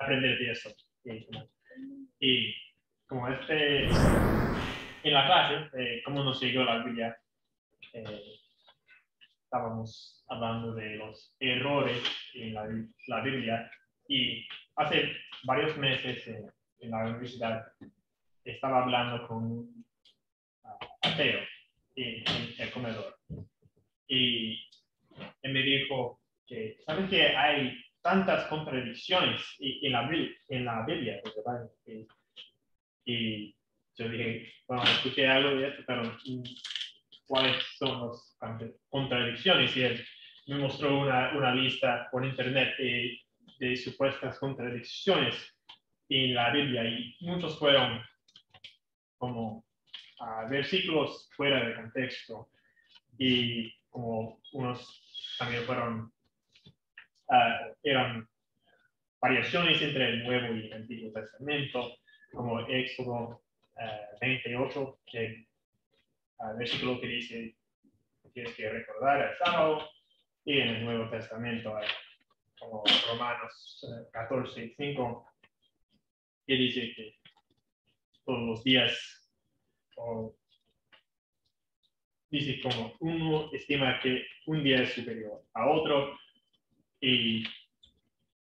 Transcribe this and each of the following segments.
aprender de eso. Y como en la clase, como nos llegó la Biblia, estábamos hablando de los errores en la Biblia y hace varios meses en la universidad estaba hablando con un ateo en el comedor y él me dijo que, ¿sabes que hay tantas contradicciones en la Biblia? ¿Verdad? Y yo dije, bueno, escuché algo de esto, pero ¿cuáles son las contradicciones? Y él me mostró una lista por internet de supuestas contradicciones en la Biblia y muchos fueron como versículos fuera de contexto y como unos también eran variaciones entre el Nuevo y el Antiguo Testamento, como Éxodo 28, el versículo que dice tienes que recordar el sábado, y en el Nuevo Testamento hay como Romanos 14, 5, que dice que todos los días, dice como uno estima que un día es superior a otro, y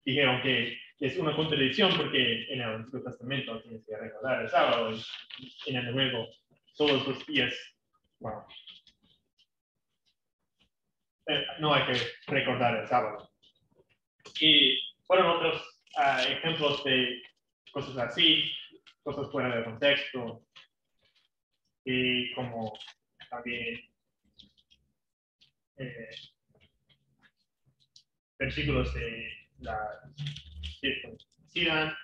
dijeron que es una contradicción porque en el Antiguo Testamento tienes que recordar el sábado y en el Nuevo todos los días, bueno, no hay que recordar el sábado. Y fueron otros ejemplos de cosas así, cosas fuera de contexto, y como también versículos de la circuncisión,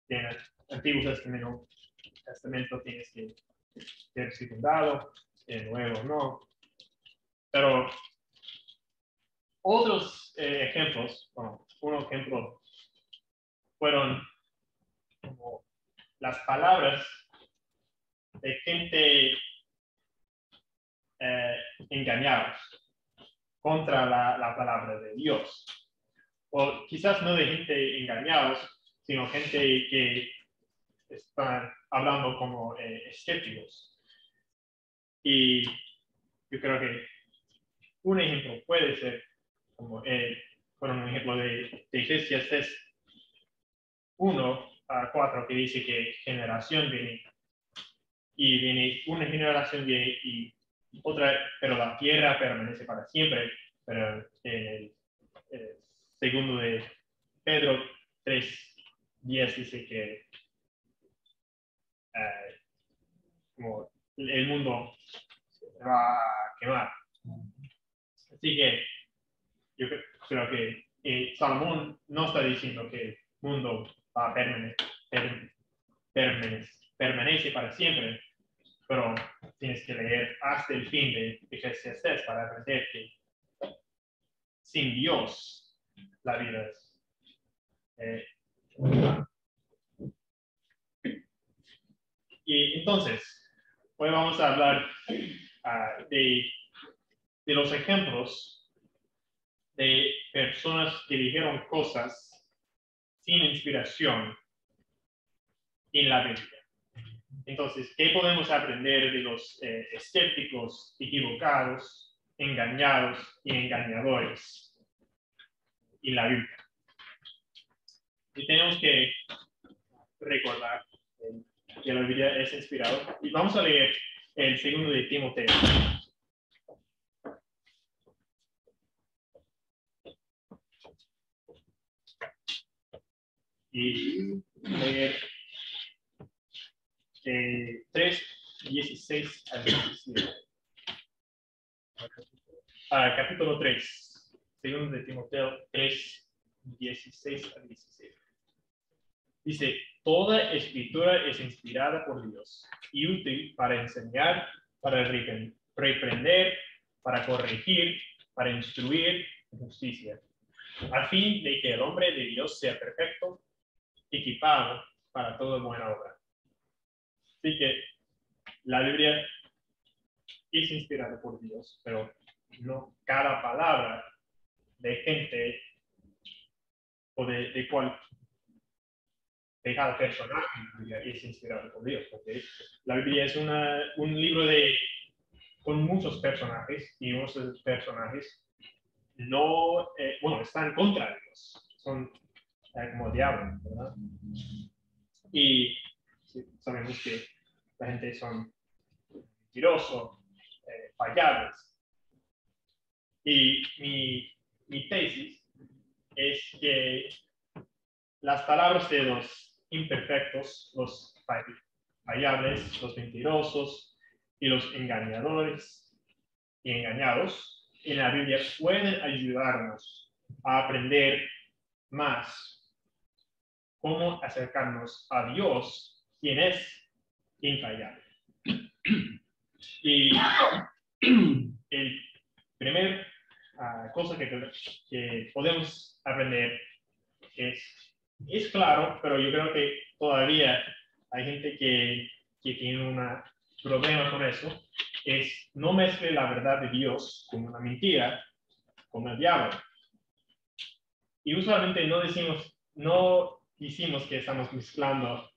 en el Antiguo Testamento tienes que ser circundado, en el Nuevo no. Pero otros ejemplos, bueno, un ejemplo fueron como las palabras de gente engañados contra la palabra de Dios. O quizás no de gente engañados, sino gente que están hablando como escépticos. Y yo creo que un ejemplo puede ser como un ejemplo de Eclesiastes 1:4 que dice que generación viene y viene una generación viene y otra, pero la tierra permanece para siempre. Pero en el segundo de Pedro 3:10 dice que como el mundo se va a quemar. Así que yo creo que Salomón no está diciendo que el mundo va a permanece para siempre, pero tienes que leer hasta el fin de Eclesiastés para aprender que sin Dios la vida es y entonces hoy vamos a hablar de los ejemplos de personas que dijeron cosas sin inspiración en la Biblia. Entonces, ¿qué podemos aprender de los escépticos equivocados, engañados y engañadores en la Biblia? Y tenemos que recordar que la Biblia es inspirada. Y vamos a leer el segundo de Timoteo. Y leer 3:16 al 17. Capítulo 3, segundo de Timoteo 3:16 al 17. Dice, toda escritura es inspirada por Dios y útil para enseñar, para reprender, para corregir, para instruir en justicia, a fin de que el hombre de Dios sea perfecto, equipado para toda buena obra. Así que la Biblia es inspirada por Dios, pero no cada palabra de gente o de cuál de cada personaje en la Biblia es inspirado por Dios, porque la Biblia es un libro con muchos personajes, y muchos de esos personajes no, están contra Dios, son como diablos, ¿verdad? Y sí, sabemos que la gente son mentirosos, fallables. Y mi tesis es que las palabras de los imperfectos, los fallables, los mentirosos y los engañadores y engañados en la Biblia pueden ayudarnos a aprender más cómo acercarnos a Dios, quien es infallable. Y el primer cosa que podemos aprender es claro, pero yo creo que todavía hay gente que tiene un problema con eso, es no mezcle la verdad de Dios con una mentira, con el diablo. Y usualmente no decimos que estamos mezclando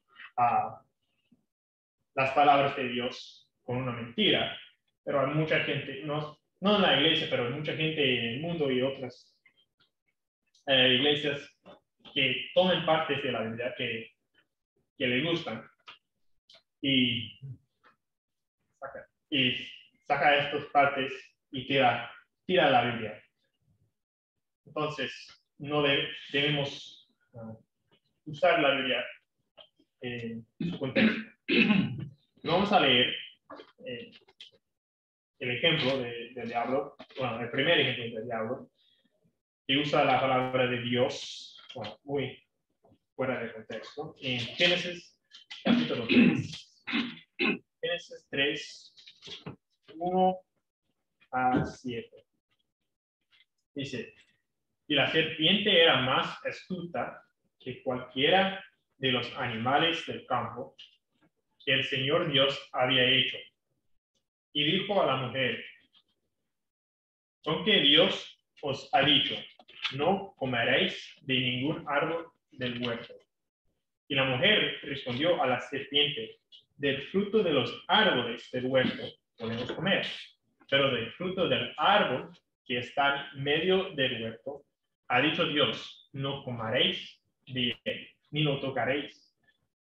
las palabras de Dios con una mentira, pero hay mucha gente, no en la iglesia, pero hay mucha gente en el mundo y otras iglesias que toman partes de la Biblia que le gustan y saca estas partes y tira la Biblia. Entonces, no debemos usar la Biblia en su contexto. Vamos a leer el ejemplo del diablo, el primer ejemplo del diablo, que usa la palabra de Dios, muy fuera de contexto, en Génesis capítulo 3. Génesis 3, 1 a 7. Dice, y la serpiente era más astuta que cualquiera de los animales del campo que el Señor Dios había hecho. Y dijo a la mujer, aunque Dios os ha dicho, no comeréis de ningún árbol del huerto. Y la mujer respondió a la serpiente, del fruto de los árboles del huerto podemos comer, pero del fruto del árbol que está en medio del huerto, ha dicho Dios, no comeréis de él, ni lo tocaréis,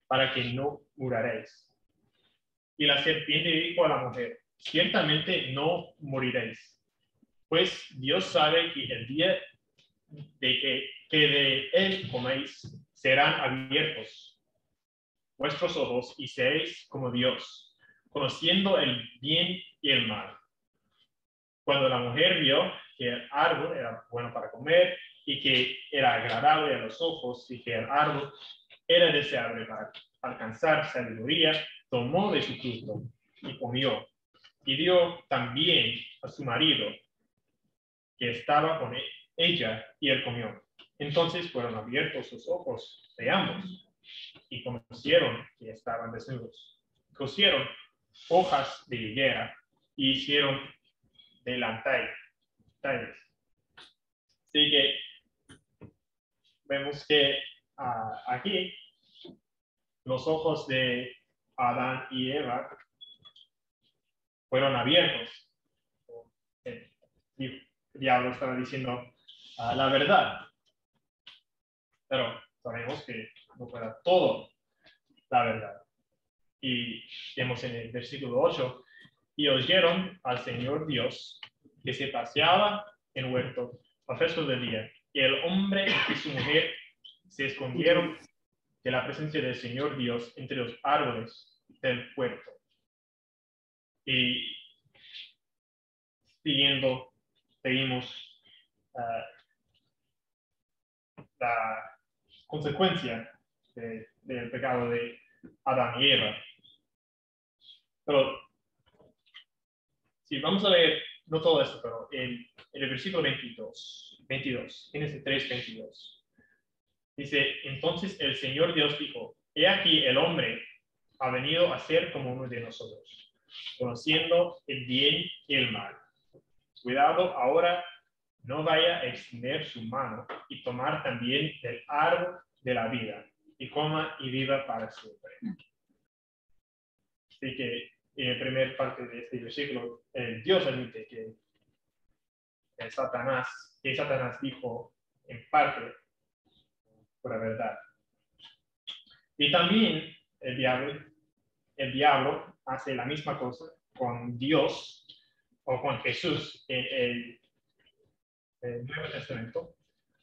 para que no muraréis. Y la serpiente dijo a la mujer, ciertamente no moriréis, pues Dios sabe que el día de que de él coméis, serán abiertos vuestros ojos y seréis como Dios, conociendo el bien y el mal. Cuando la mujer vio que el árbol era bueno para comer y que era agradable a los ojos y que el árbol era deseable para alcanzar sabiduría, tomó de su fruto y comió. Y dio también a su marido, que estaba con ella, y él comió. Entonces fueron abiertos los ojos de ambos y conocieron que estaban desnudos. Cosieron hojas de higuera y hicieron delantales. Así que vemos que aquí los ojos de Adán y Eva fueron abiertos. El diablo estaba diciendo la verdad, pero sabemos que no fuera todo la verdad. Y vemos en el versículo 8, y oyeron al Señor Dios que se paseaba en huerto a fresco del día, y el hombre y su mujer se escondieron de la presencia del Señor Dios entre los árboles del huerto. Y seguimos la consecuencia del pecado de Adán y Eva. Pero sí, vamos a leer, no todo esto, pero en el versículo 22, Génesis 3, 22. Dice, entonces el Señor Dios dijo, he aquí el hombre ha venido a ser como uno de nosotros, conociendo el bien y el mal. Cuidado ahora no vaya a extender su mano y tomar también del árbol de la vida, y coma y viva para siempre. Así que en la primera parte de este versículo, Dios admite que Satanás dijo en parte por la verdad. Y también el diablo hace la misma cosa con Dios o con Jesús en el Nuevo Testamento,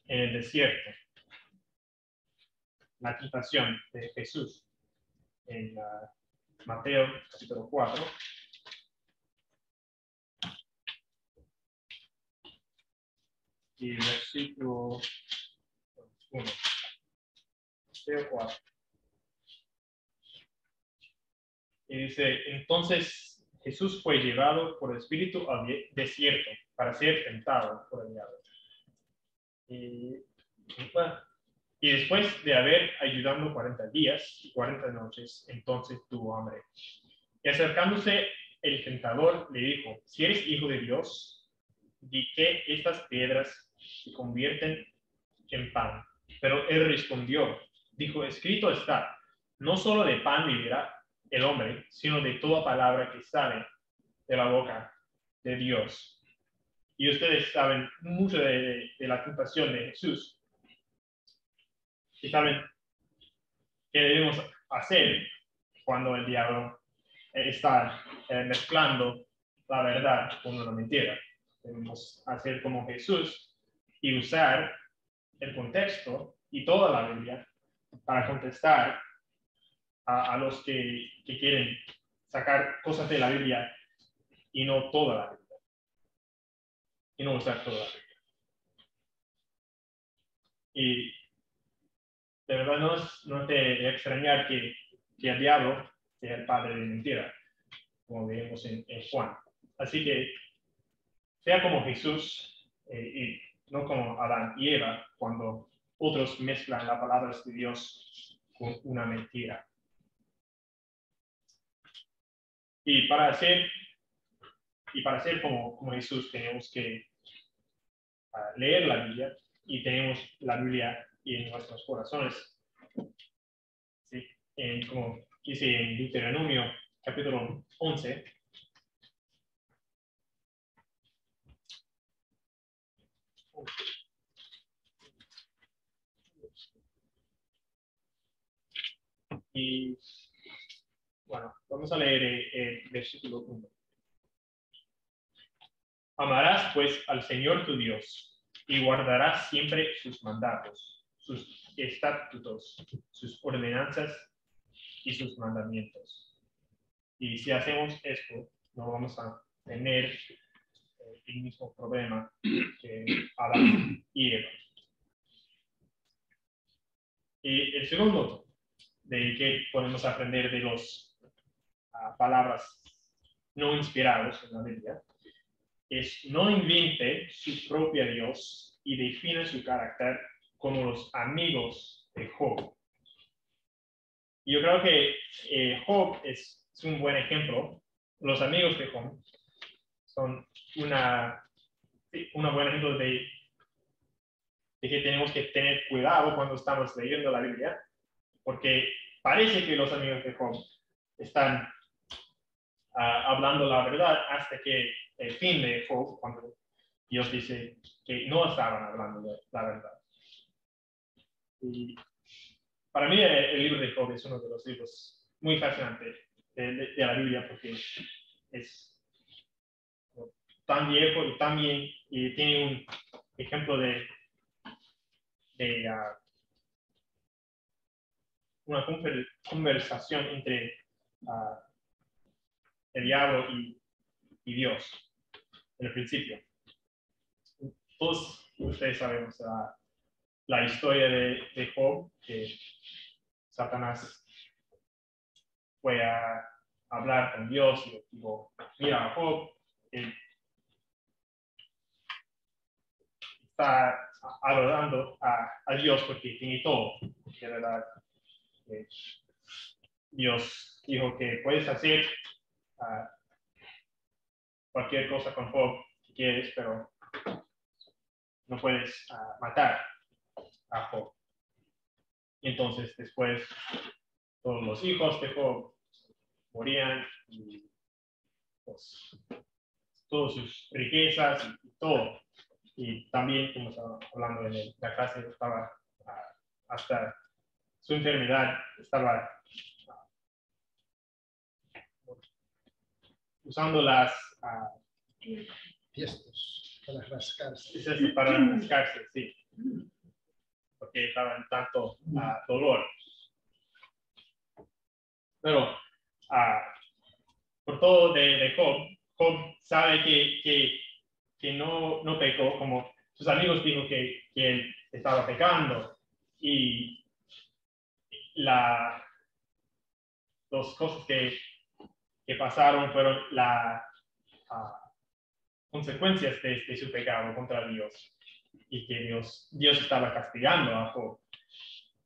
en el desierto. La tentación de Jesús en Mateo capítulo 4. Y versículo 1. Mateo 4. Y dice, entonces Jesús fue llevado por el Espíritu al desierto para ser tentado por el diablo. Y después de haber ayudado 40 días y 40 noches, entonces tuvo hambre. Y acercándose el tentador le dijo, si eres hijo de Dios, di que estas piedras se convierten en pan. Pero él respondió, dijo, escrito está, no solo de pan vivirá el hombre, sino de toda palabra que sale de la boca de Dios. Y ustedes saben mucho de la tentación de Jesús. Y saben qué debemos hacer cuando el diablo está mezclando la verdad con una mentira. Debemos hacer como Jesús y usar el contexto y toda la Biblia para contestar a los que quieren sacar cosas de la Biblia y no toda la Biblia. Y no usar toda la Biblia. Y de verdad no te extrañar que el diablo sea el padre de mentira, como vemos en Juan. Así que sea como Jesús y no como Adán y Eva, cuando otros mezclan las palabras de Dios con una mentira. Y para ser como Jesús tenemos que leer la Biblia y tenemos la Biblia en nuestros corazones. ¿Sí? Como dice en Deuteronomio capítulo 11. Y bueno, vamos a leer el versículo 1. Amarás pues al Señor tu Dios y guardarás siempre sus mandatos, sus estatutos, sus ordenanzas y sus mandamientos. Y si hacemos esto, no vamos a tener el mismo problema que Adán y Eva. Y el segundo de que podemos aprender de los palabras no inspirados en la Biblia es no invente su propio Dios y define su carácter como los amigos de Job. Y yo creo que Job es un buen ejemplo. Los amigos de Job son una buen ejemplo de que tenemos que tener cuidado cuando estamos leyendo la Biblia, porque parece que los amigos de Job están hablando la verdad hasta que el fin de Job, cuando Dios dice que no estaban hablando de la verdad. Y para mí el libro de Job es uno de los libros muy fascinantes de la Biblia porque es tan viejo y tan bien y tiene un ejemplo de una conversación entre el diablo y Dios en el principio. Todos ustedes sabemos la historia de Job, que Satanás fue a hablar con Dios y dijo, mira, Job está adorando a Dios porque tiene todo. De verdad, Dios dijo que puedes hacer cualquier cosa con Job que quieres, pero no puedes matar a Job. Y entonces después todos los hijos de Job morían y pues, todas sus riquezas y todo. Y también, como estaba hablando en la clase, estaba hasta su enfermedad, estaba usando las Tiestos para rascarse. es eso, para rascarse, sí, porque estaba en tanto dolor. Pero por todo de Job, Job sabe que no pecó, como sus amigos dijo que él estaba pecando, y las cosas que pasaron fueron las consecuencias de su pecado contra Dios, y que Dios estaba castigando a Job.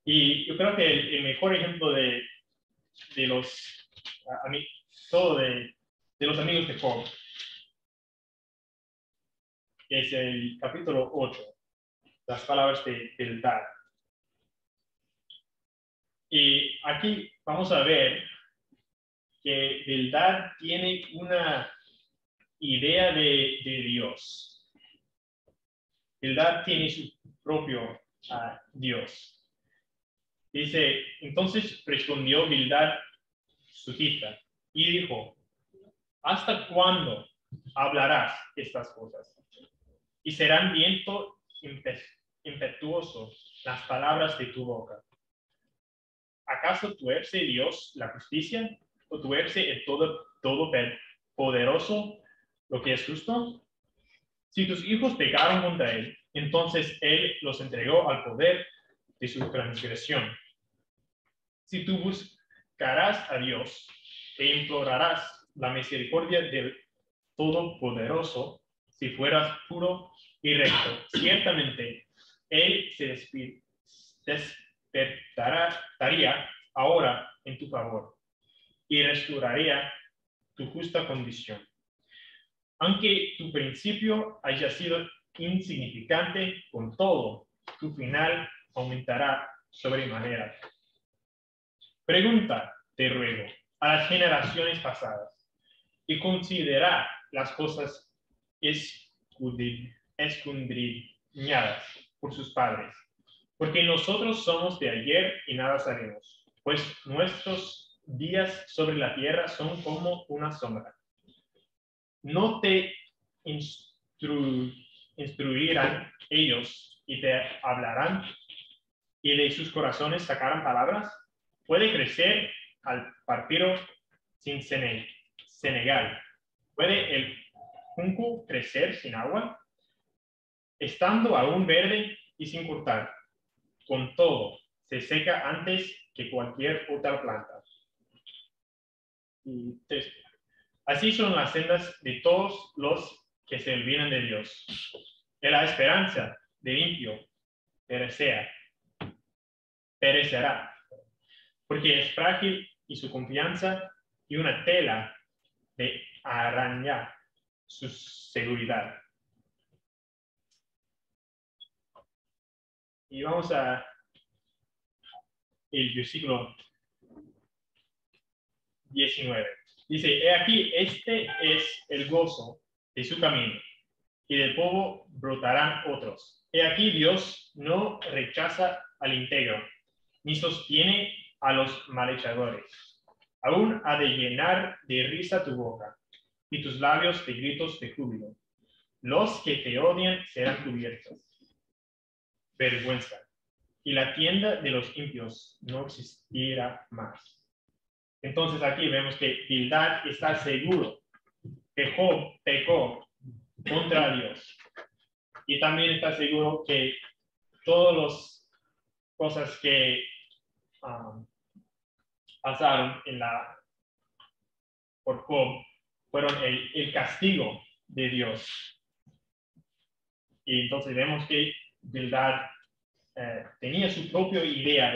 Y yo creo que el mejor ejemplo de los de los amigos de Job es el capítulo 8, las palabras de Bildad. Y aquí vamos a ver que Bildad tiene una idea de Dios. Bildad tiene su propio Dios. Dice, entonces respondió Bildad sujita y dijo, ¿hasta cuándo hablarás estas cosas? Y serán viento impetuoso las palabras de tu boca. ¿Acaso tuerce Dios la justicia? ¿O tuerce el Todopoderoso lo que es justo? Si tus hijos pecaron contra él, entonces él los entregó al poder de su transgresión. Si tú buscarás a Dios e implorarás la misericordia del Todopoderoso, si fueras puro y recto, ciertamente él se despertaría ahora en tu favor y restauraría tu justa condición. Aunque tu principio haya sido insignificante, con todo, tu final aumentará sobremanera. Pregunta, te ruego, a las generaciones pasadas y considera las cosas escudriñadas por sus padres, porque nosotros somos de ayer y nada sabemos, pues nuestros días sobre la tierra son como una sombra. No te instruirán ellos y te hablarán, y de sus corazones sacarán palabras. Puede crecer al papiro sin senegal. ¿Puede el junco crecer sin agua? Estando aún verde y sin cortar, con todo, se seca antes que cualquier otra planta. Así son las sendas de todos los que se olvidan de Dios. De la esperanza del impío perecerá, porque es frágil y su confianza y una tela de araña su seguridad. Y vamos a el versículo 19. Dice, he aquí, este es el gozo de su camino, y del polvo brotarán otros. He aquí, Dios no rechaza al íntegro, ni sostiene a los malhechadores. Aún ha de llenar de risa tu boca, y tus labios de gritos de júbilo. Los que te odian serán cubiertos. Vergüenza. Y la tienda de los impios no existirá más. Entonces aquí vemos que Bildad está seguro que Job pecó contra Dios. Y también está seguro que todas las cosas que pasaron por Job fueron el castigo de Dios. Y entonces vemos que Bildad tenía su propia idea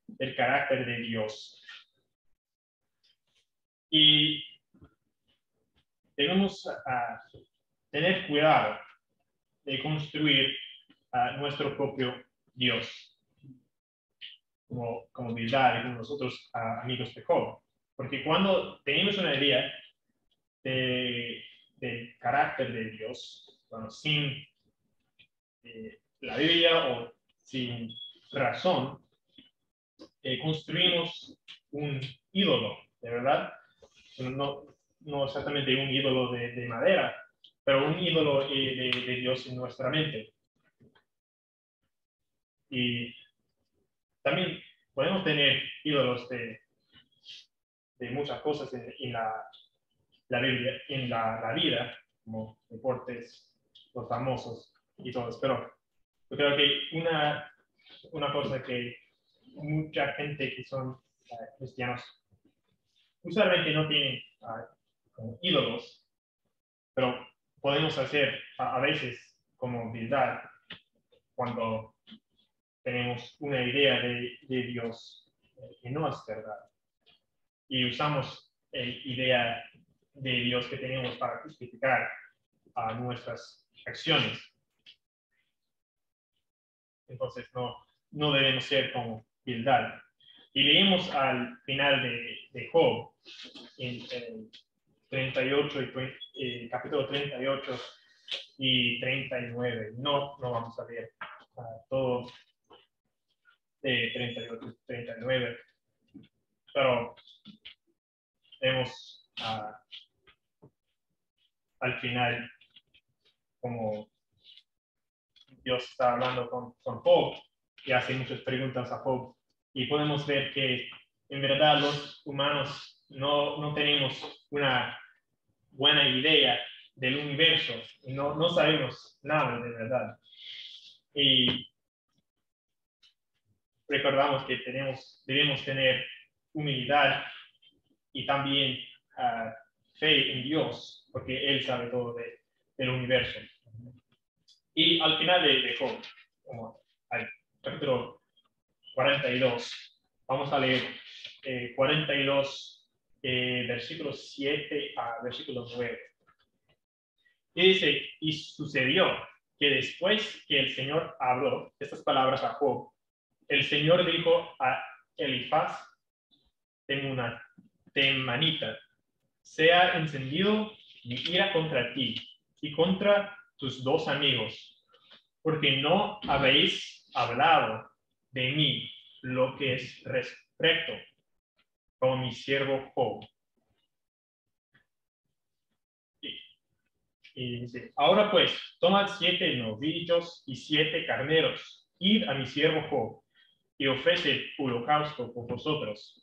del carácter de Dios. Y debemos tener cuidado de construir nuestro propio Dios, como Bildad y como nosotros amigos de Job. Porque cuando tenemos una idea del carácter de Dios, bueno, sin la Biblia o sin razón, construimos un ídolo, de verdad. No exactamente un ídolo de madera, pero un ídolo de Dios en nuestra mente. Y también podemos tener ídolos de muchas cosas en la Biblia, en la vida, como deportes, los famosos y todos. Pero yo creo que una cosa que mucha gente que son cristianos usualmente no tienen como ídolos, pero podemos hacer a veces como Bildad cuando tenemos una idea de Dios que no es verdad. Y usamos la idea de Dios que tenemos para justificar nuestras acciones. Entonces no debemos ser como Bildad. Y leemos al final de Job, en el 38 capítulo 38 y 39. No vamos a ver todo de 38 y 39, pero vemos al final como Dios está hablando con Job y hace muchas preguntas a Job. Y podemos ver que en verdad los humanos no tenemos una buena idea del universo y no sabemos nada de verdad. Y recordamos que debemos tener humildad y también fe en Dios, porque Él sabe todo del universo. Y al final de Job, como al capítulo 42, vamos a leer 42, versículos 7 a versículo 9. Y dice, y sucedió que después que el Señor habló estas palabras a Job, el Señor dijo a Elifaz Temanita, sea encendido mi ira contra ti y contra tus dos amigos, porque no habéis hablado de mí lo que es recto, como mi siervo Job. Y dice, ahora pues, tomad 7 novillos y 7 carneros, id a mi siervo Job, y ofreced holocausto por vosotros.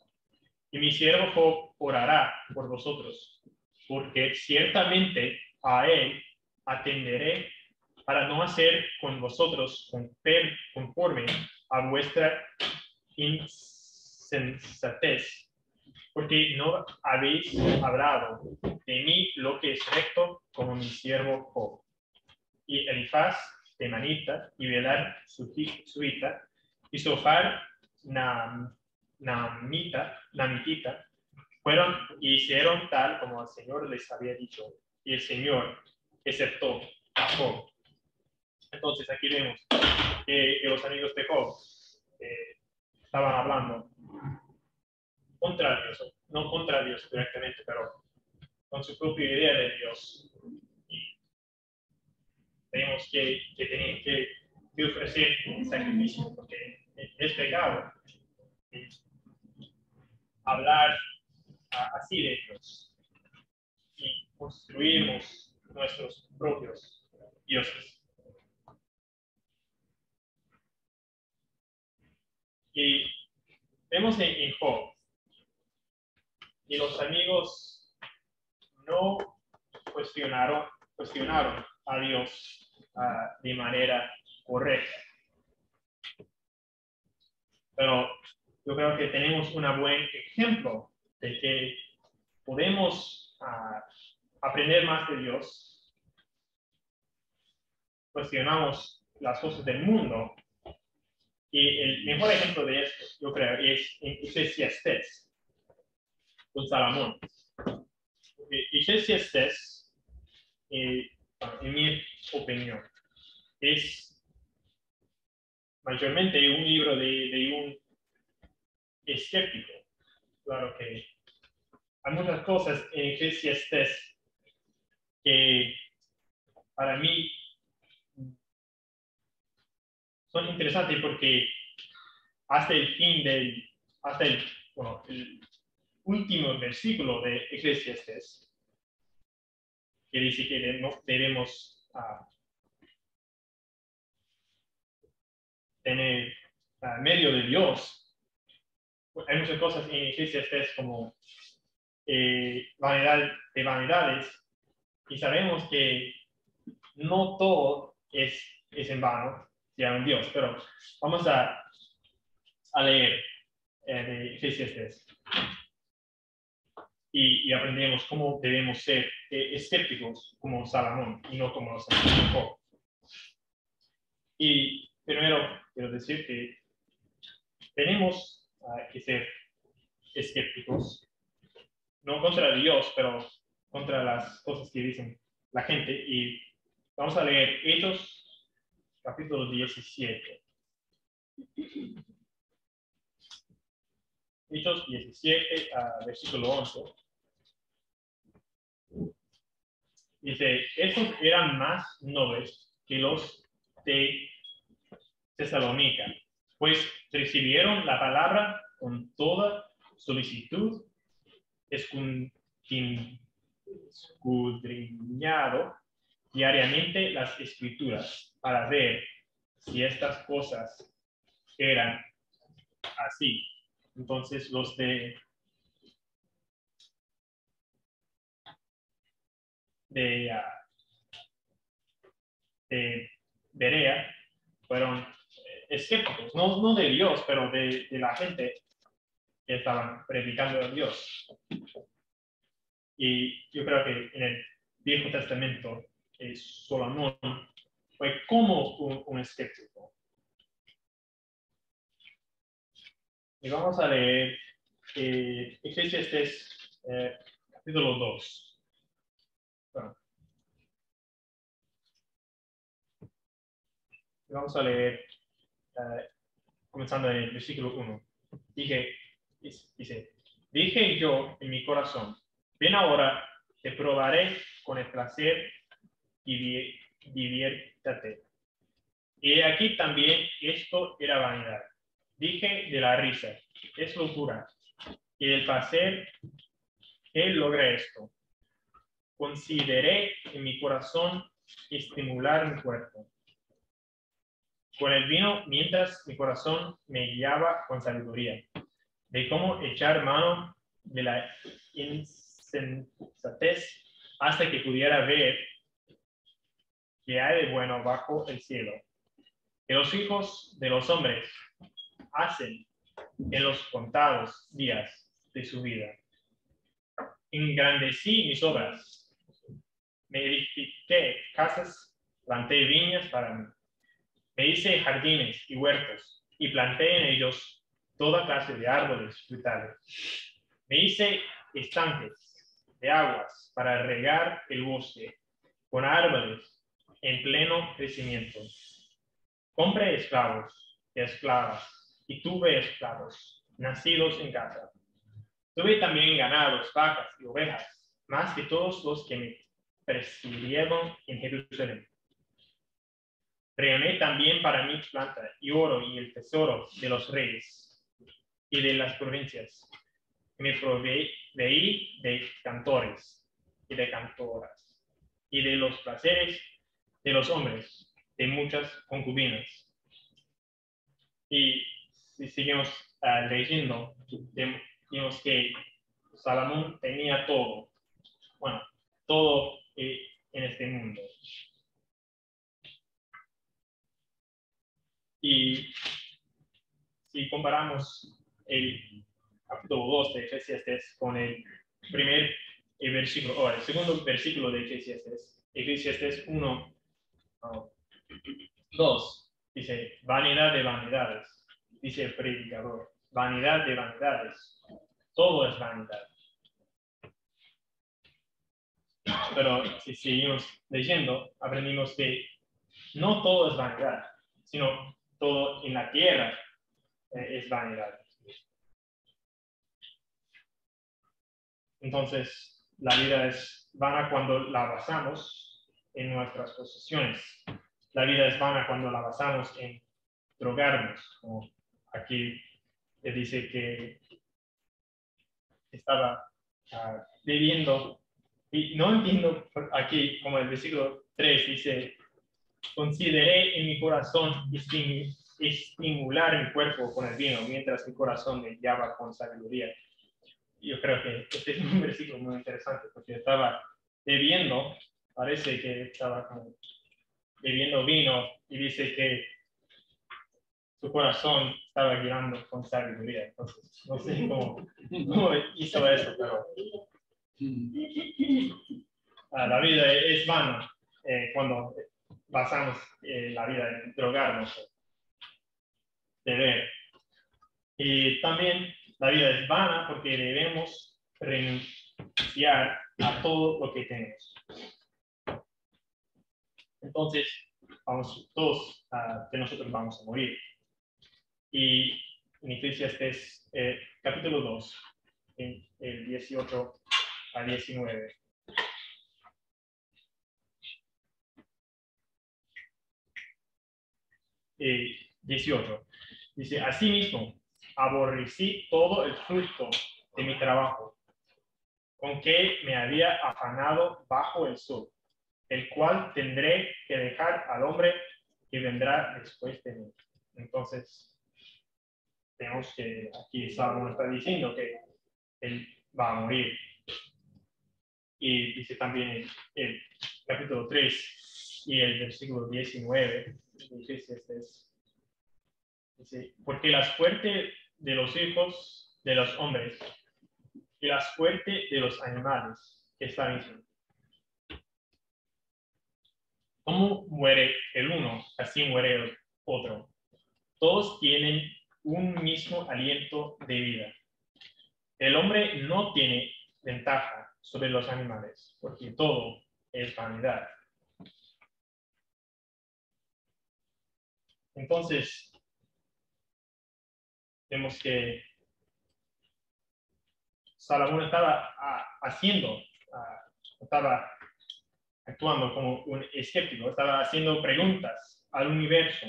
Y mi siervo Job orará por vosotros, porque ciertamente a él atenderé para no hacer con vosotros conforme a vuestra insensatez, porque no habéis hablado de mí lo que es recto como mi siervo Job. Y Elifaz Temanita, y Bildad Suita, y Sofar Namitita, fueron y hicieron tal como el Señor les había dicho, y el Señor aceptó a Job. Entonces aquí vemos que los amigos de Job estaban hablando contra Dios, no contra Dios directamente, pero con su propia idea de Dios. Y vemos que tenían que ofrecer un sacrificio porque es pecado hablar así de Dios y construimos nuestros propios dioses. Y vemos en Job y los amigos no cuestionaron a Dios de manera correcta. Pero yo creo que tenemos un buen ejemplo de que podemos aprender más de Dios. Cuestionamos las cosas del mundo. Y el mejor ejemplo de esto, yo creo, es en Eclesiastés, con Salomón. Eclesiastés, en mi opinión, es mayormente un libro de un escéptico. Claro que hay muchas cosas en Eclesiastés que para mí son interesantes porque hasta el fin el último versículo de Eclesiastés, que dice que debemos tener medio de Dios. Hay muchas cosas en Eclesiastés como vanidad de vanidades, y sabemos que no todo es en vano, si hay un Dios, pero vamos a leer de Eclesiastés y aprendemos cómo debemos ser escépticos como Salomón y no como los antiguos. Y primero quiero decir que tenemos que ser escépticos, no contra Dios, pero contra las cosas que dicen la gente. Y vamos a leer Hechos, capítulo 17. Hechos 17, versículo 11. Dice, estos eran más nobles que los de Tesalónica, pues recibieron la palabra con toda solicitud, escudriñado diariamente las escrituras para ver si estas cosas eran así. Entonces los de Berea fueron escépticos, no de Dios, pero de la gente que estaban predicando a Dios. Y yo creo que en el Viejo Testamento, Salomón fue como un escéptico. Y vamos a leer Eclesiastés capítulo 2. Bueno, vamos a leer comenzando en el versículo 1. Dice, dije yo en mi corazón, ven ahora, te probaré con el placer y diviértate. Y aquí también esto era vanidad. Dije de la risa, es locura. Y del placer, él logra esto. Consideré en mi corazón estimular mi cuerpo con el vino, mientras mi corazón me guiaba con sabiduría, de cómo echar mano de la insensatez hasta que pudiera ver qué hay de bueno bajo el cielo, que los hijos de los hombres hacen en los contados días de su vida. Engrandecí mis obras, me edifiqué casas, planté viñas para mí, me hice jardines y huertos y planté en ellos toda clase de árboles frutales. Me hice estanques de aguas para regar el bosque con árboles en pleno crecimiento. Compré esclavos y esclavas y tuve esclavos nacidos en casa. Tuve también ganados, vacas y ovejas, más que todos los que me persiguieron en Jerusalén. Reuní también para mí plata y oro y el tesoro de los reyes y de las provincias. Me proveí de cantores y de cantoras y de los placeres de los hombres, de muchas concubinas. Y si seguimos leyendo, vimos que Salomón tenía todo, bueno, todo en este mundo. Y si comparamos el capítulo 2 de Eclesiastés con el versículo, o el segundo versículo de Eclesiastés 1, 2, dice, vanidad de vanidades, dice el predicador, vanidad de vanidades, todo es vanidad. Pero si seguimos leyendo, aprendimos que no todo es vanidad, sino todo en la tierra es vanidad. Entonces, la vida es vana cuando la basamos en nuestras posesiones. La vida es vana cuando la basamos en drogarnos, como aquí dice que estaba bebiendo, y no entiendo aquí, como el versículo 3 dice, consideré en mi corazón estimular mi cuerpo con el vino, mientras mi corazón me guiaba con sabiduría. Yo creo que este es un versículo muy interesante, porque estaba bebiendo, parece que estaba como bebiendo vino, y dice que su corazón estaba guiando con sabiduría. Entonces, no sé cómo hizo eso, pero la vida es vana cuando basamos la vida en drogarnos, beber. Y también la vida es vana porque debemos renunciar a todo lo que tenemos. Entonces, todos de nosotros vamos a morir. Y en Eclesiastes capítulo 2, en el 18 a 19. Y 18. Dice, asimismo, aborrecí todo el fruto de mi trabajo, con que me había afanado bajo el sol, el cual tendré que dejar al hombre que vendrá después de mí. Entonces, tenemos que, aquí Salomón está diciendo que él va a morir. Y dice también el capítulo 3 y el versículo 19, dice, porque la suerte de los hijos de los hombres y la suerte de los animales es la misma. Como muere el uno, así muere el otro. Todos tienen un mismo aliento de vida. El hombre no tiene ventaja sobre los animales, porque todo es vanidad. Entonces, vemos que Salomón estaba estaba actuando como un escéptico, estaba haciendo preguntas al universo.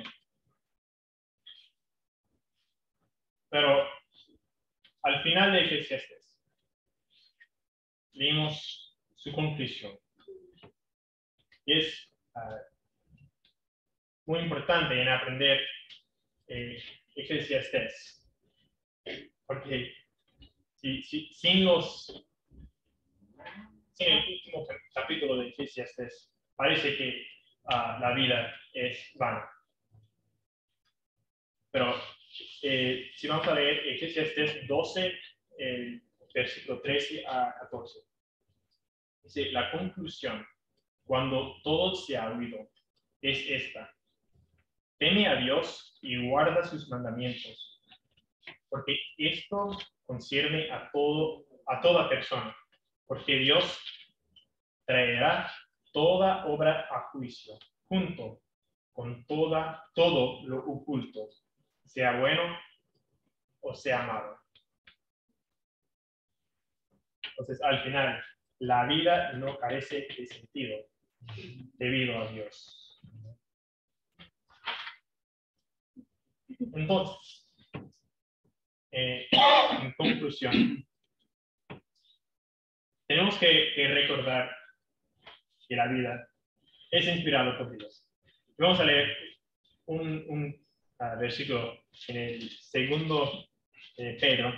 Pero al final de Eclesiastes, leímos su conclusión. Y es muy importante en aprender Eclesiastes, porque sin el último capítulo de Eclesiastes, parece que la vida es vana. Pero si vamos a leer Eclesiastes 12, versículo 13 a 14, dice, la conclusión, cuando todo se ha oído, es esta: teme a Dios y guarda sus mandamientos, porque esto concierne a toda persona, porque Dios traerá toda obra a juicio, junto con todo lo oculto, sea bueno o sea malo. Entonces, al final, la vida no carece de sentido debido a Dios. Entonces, en conclusión, tenemos que recordar que la vida es inspirada por Dios. Vamos a leer un versículo en el segundo Pedro,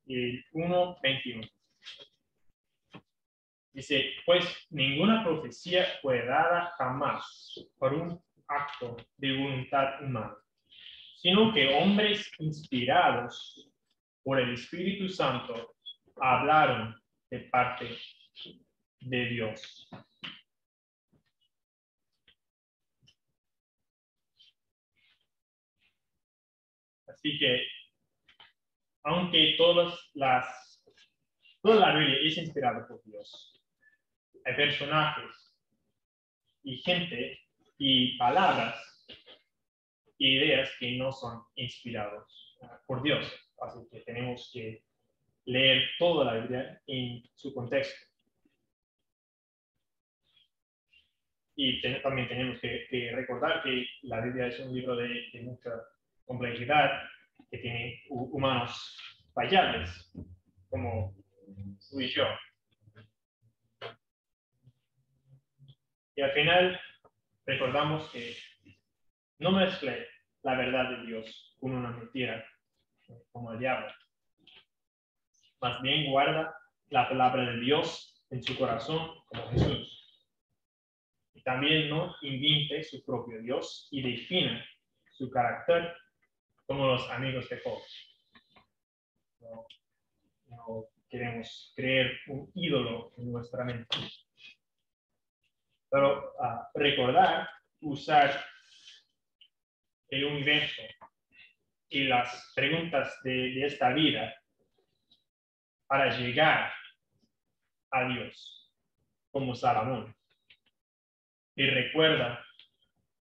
el 1:21. Dice, pues ninguna profecía fue dada jamás por un acto de voluntad humana, sino que hombres inspirados por el Espíritu Santo hablaron de parte de Dios. Así que, aunque toda la Biblia es inspirada por Dios, hay personajes y gente y palabras e ideas que no son inspirados por Dios. Así que tenemos que leer toda la Biblia en su contexto. Y también tenemos que recordar que la Biblia es un libro de mucha complejidad, que tiene humanos fallables, como tú y yo. Y al final recordamos que no mezcle la verdad de Dios con una mentira, como el diablo. Más bien guarda la palabra de Dios en su corazón, como Jesús. Y también no invente su propio Dios y defina su carácter como los amigos de Job. No queremos creer un ídolo en nuestra mente. Pero recordar, usar el universo y las preguntas de esta vida para llegar a Dios, como Salomón. Y recuerda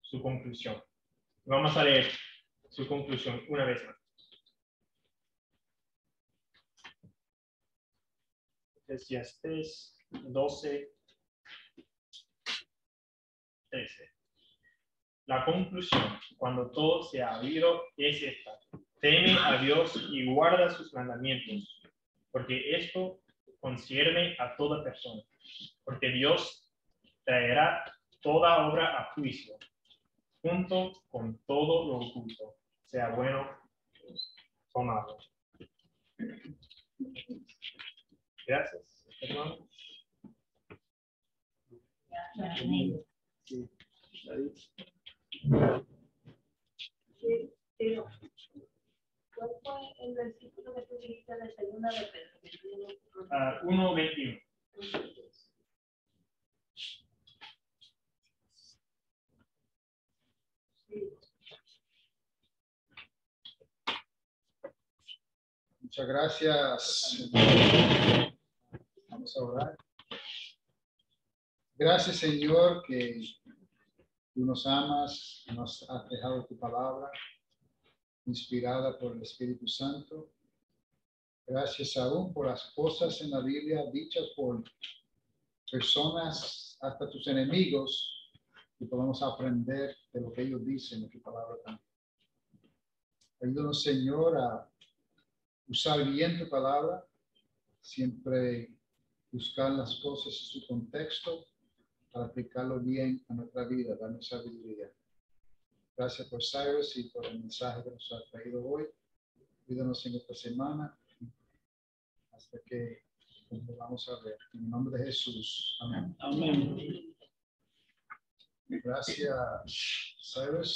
su conclusión. Vamos a leer su conclusión una vez más. Eclesiastés 12, 13. La conclusión, cuando todo se ha habido, es esta: teme a Dios y guarda sus mandamientos, porque esto concierne a toda persona, porque Dios traerá toda obra a juicio, junto con todo lo oculto, sea bueno o malo. Gracias, hermano. Sí, pero, ¿cuál fue el versículo que tú dijiste de segunda de Pedro? 1:21. Muchas gracias. Vamos a orar. Gracias, Señor, que tú nos amas, nos has dejado tu palabra, inspirada por el Espíritu Santo. Gracias aún por las cosas en la Biblia dichas por personas, hasta tus enemigos, que podamos aprender de lo que ellos dicen en tu palabra también. Ayúdanos, Señor, a usar bien tu palabra, siempre buscar las cosas en su contexto para aplicarlo bien a nuestra vida, darnos sabiduría. Gracias por Cyrus y por el mensaje que nos ha traído hoy. Cuídanos en esta semana hasta que nos vamos a ver. En el nombre de Jesús. Amén. Amén. Gracias, Cyrus.